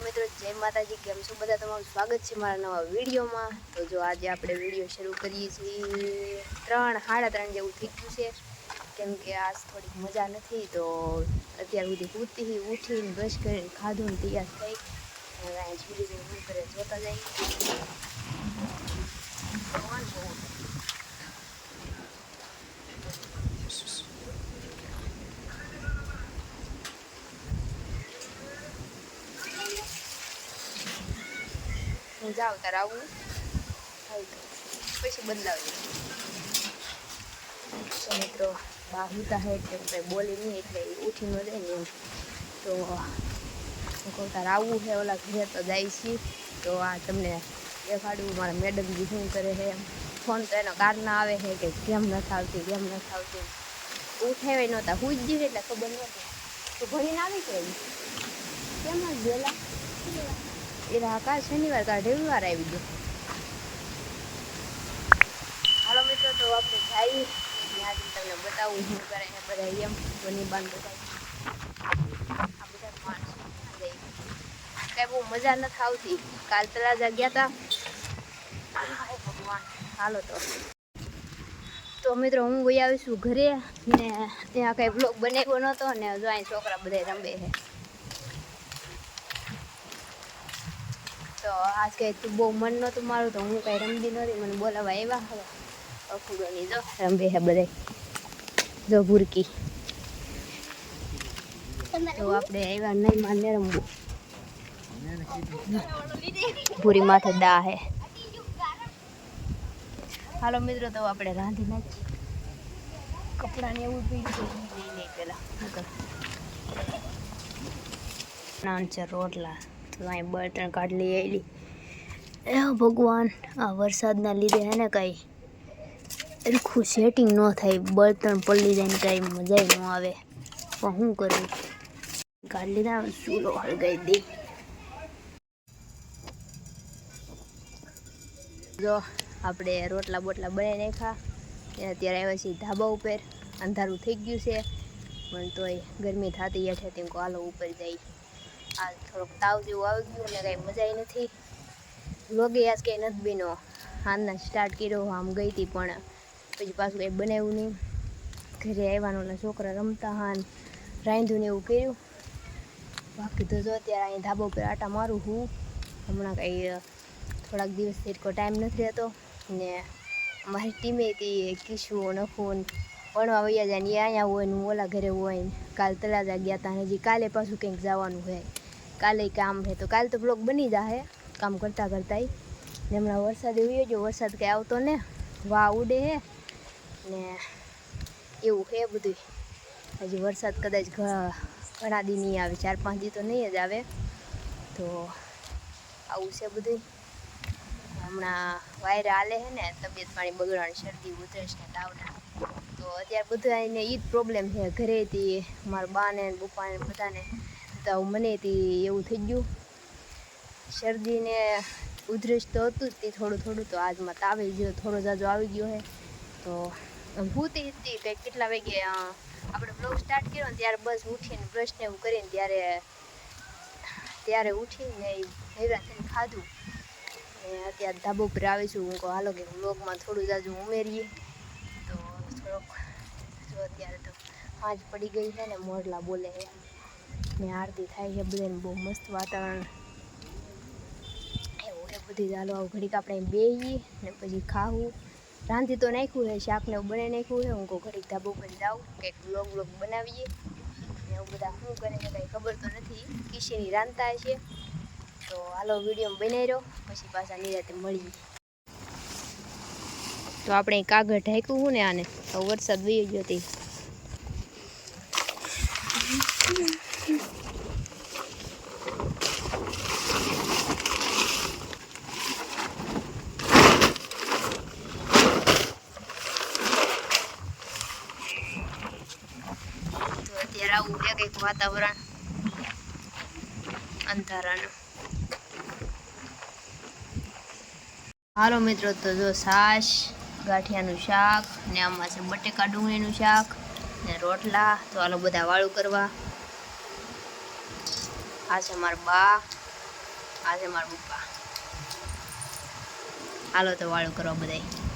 મિત્રો જય માતાજી, કેમ છો બધા? તમારું સ્વાગત છે મારા નવા વિડીયોમાં। તો જો આજે આપણે વિડીયો શરૂ કરીએ છીએ 3:30 જેવું થઈ ગયું છે, કેમ કે આજ થોડીક મજા નથી। તો અત્યાર સુધી ઉઠીને બ્રશ કરીને ખાધું ને તૈયાર થઈ હવે અહીં છોડી શું કરે જોતા જઈએ। જાવ તાર આવું પછી બદલાવી તો મિત્રો બાહુતા હે એટલે બોલી નહીં એટલે ઉઠી ન જાય ને એમ। તો હું કહું તાર આવવું છે ઓલા ઘરે તો જાય છે। તો આ તમને દેખાડું મારા મેડમજી શું કરે છે એમ। ફોન તો એનો કાર ના આવે છે કે કેમ નથી આવતી ઉઠાવે નહોતા હું જ ગઈ એટલે ખબર નહોતી। તો ભણીને આવી કે કેમ જ ગયેલા એરા કાલ શનિવાર કાલ રવિવાર આવી ગયો। હાલો મિત્રો તો આપણે જઈએ ત્યાં તમને બતાવું શું કરે છે બધા એમ બની બાન બધા આ બધા માણસો જાય કાંઈ બહુ મજા નથી આવતી। કાલ તળાજા ગયા હતા ભગવાન। હાલો તો મિત્રો હું વહી આવીશું ઘરે ને ત્યાં કાંઈ બ્લોગ બનાવ્યો નહોતો ને જો અહીં છોકરા બધા રમે છે। તો આજ કંઈ બહુ મન નહોતું મારું તો હું કાંઈ રમતી નહોતી, મને બોલાવા આવ્યા હવે અફુડોની જો રમે છે બધા જો ભૂરકી। તો આપણે આવ્યા નહીં માને રમવું ભૂરી માથે દા હે। હાલો મિત્રો તો આપણે રાંધી નાખીએ કપડાને એવું પીડ્યું નહીં પેલા નાન છે રોટલા તો અહીં બળતણ કાઢ લઈ આવેલી। એ ભગવાન આ વરસાદના લીધે હે ને કાંઈ સરખું સેટિંગ ન થાય, બળતણ પલળી જાય ને કાંઈ મજા ન આવે પણ શું કરવું કાઢી લીધા ચૂલો હળગાવી દઈ। જો આપણે રોટલા બોટલા બનાવી નાખ્યા અત્યારે આવ્યા છીએ ધાબા ઉપર। અંધારું થઈ ગયું છે પણ તોય ગરમી થતી હેઠે તેમ હાલો ઉપર જાય। આ થોડોક તાવ જેવું આવી ગયું એટલે કાંઈ મજા નથી। વ્લોગે આજ કંઈ નથી બીનો હાલના સ્ટાર્ટ કર્યો આમ ગઈ હતી પણ પછી પાછું કંઈ બનાવ્યું નહીં। ઘરે આવવાના છોકરા રમતા હા રાંધ્યું ને એવું કર્યું। બાકી તો જો અત્યારે અહીં ધાબા ઉપર આટા મારું હું હમણાં કંઈ થોડાક દિવસથી એટલો ટાઈમ નથી રહેતો ને અમારી ટીમે હતી કિશુ નફોન ભણવા વૈયા જાય ને એ અહીંયા હોય ને ઓલા ઘરે હોય ને કાલ તળાજા ગયા હતા હજી કાલે પાછું કંઈક જવાનું છે, કાલે કામ છે। તો કાલે તો બ્લોગ બની જશે કામ કરતાં કરતાંય ને હમણાં વરસાદ એવી ગયો વરસાદ કંઈ આવતો ને વાહ ઉડે હે ને એવું છે બધું। હજી વરસાદ કદાચ ઘણા દી નહીં આવે, 4-5 દી તો નહીં જ આવે। તો આવું છે બધું। હમણાં વાયરા હાલે છે ને તબિયત પાણી બગડવાની શરદી ઉધરસ ને તાવના તો અત્યારે બધા એને એ જ પ્રોબ્લેમ છે ઘરેથી મારા બાને પપ્પાને બધાને તો મનેથી એવું થઈ ગયું શરદીને ઉધરસ તો હતું જ તે થોડું તો આજમાં તાવે ગયો થોડો જાજો આવી ગયો છે। તો ભૂતી હતી કંઈક કેટલા વાગે આપણે બ્લોગ સ્ટાર્ટ કર્યો ને ત્યારે બસ ઉઠીને બ્રશ ને એવું કરીને ત્યારે ઉઠીને ભેગા થઈને ખાધું ને અત્યારે ધાબા ઉપર આવીશું। હું કહું હાલો કે બ્લોગમાં થોડું જાજુ ઉમેરીએ તો થોડોક જો અત્યારે તો 5 પડી ગઈ છે ને મોરલા બોલે છે ને આરતી થાય છે બધાને બહુ મસ્ત વાતાવરણ એવું એ બધી ચાલો આવું ઘડીક આપણે બેહીએ ને પછી ખાવું। રાંધી તો નાખ્યું છે શાકને એવું બનાવી નાખ્યું છે। હું કહું ઘડીક ધાબા ઉપર જાઉં કંઈક બ્લોગ બનાવીએ ને એવું બધા શું કરે છે કાંઈ ખબર તો નથી, કિશીની રાંધતા હશે। તો હાલો વિડીયો બનાવી રહ્યો પછી પાછા નિરાતે મળીએ। તો આપણે કાગળ ઢાંક્યું હું ને આને તો વરસાદ વહી ગયો હતી। તો અત્યારે આવું છે કંઈક વાતાવરણ અંધારાનું। હાલો મિત્રો તો જો છાશ ગાંઠિયાનું શાક ને આમાં છે બટેકા ડુંગળીનું શાક ને રોટલા। તો હાલો બધા વાળું કરવા। આ છે મારા બા આ છે મારા પપ્પા. હાલો તો વાળું કરવા બધાય.